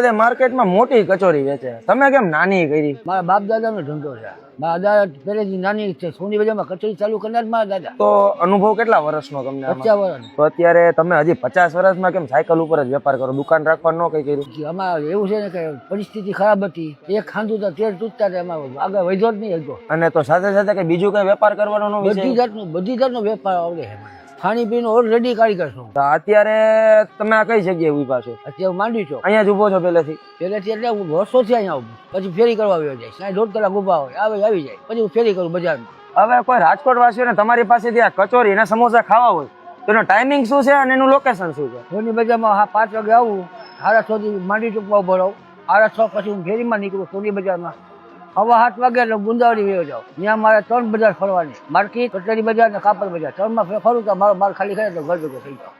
બધા માર્કેટમાં મોટી કચોરી વેચે, તમે કેમ નાની કરી? મારા બાપ દાદાનો ધંધો છે. મારા દાદા પહેલેથી નાની છે, સોની બજારમાં કચોરી ચાલુ કરનાર મારા દાદા. તો અનુભવ કેટલા વર્ષનો તમને? 50 વર્ષ. તો અત્યારે તમે હજી 50 વર્ષમાં કેમ સાયકલ ઉપર જ વેપાર કરો, દુકાન રાખવા ન કઈ કર્યું? આમાં એવું છે ને કે પરિસ્થિતિ ખરાબ હતી, એક ખાંધું તો તેર તૂટતા હતા, એમાં આગળ વધ્યો જ નહીં હતો. અને તો સાથે સાથે કે બીજું કઈ વેપાર કરવાનો ન વિચાર? બધી જાતનો વેપાર આવડે છે મને. ખાણી પીણીનો ઓલરેડી કારીગર છું. તો અત્યારે તમે આ કઈ જગ્યાએ ઉભા છો? અત્યારે માંડવી છો. અહીંયા જ ઉભો છો પહેલેથી? એટલે હું વર્ષોથી અહીંયા આવું, પછી ફેરી કરવા આવ્યો જાય, સાંઈ 1.5 કલાક ઉભા હોય, આવી જાય, પછી હું ફેરી કરું બજારમાં. હવે કોઈ રાજકોટ વાસીઓને તમારી પાસેથી આ કચોરી અને સમોસા ખાવા હોય તો એનો ટાઈમિંગ શું છે અને એનું લોકેશન શું છે? સોની બજારમાં 5 વાગે આવું, 6:30 થી માંડવી ચોકમાં ઉભો રહું, 6:30 પછી હું ફેરીમાં નીકળું સોની બજારમાં. 7:15 વાગે એટલે ગુંદાવડી વયો જાઉં. ત્યાં મારે 3 બજાર ફરવાની, માર્કેટ, કચેરી બજાર ને કાપડ બજાર. 3માં ફરું તો મારો માલ ખાલી કરે તો ઘર ભેગો થઈ જાવ.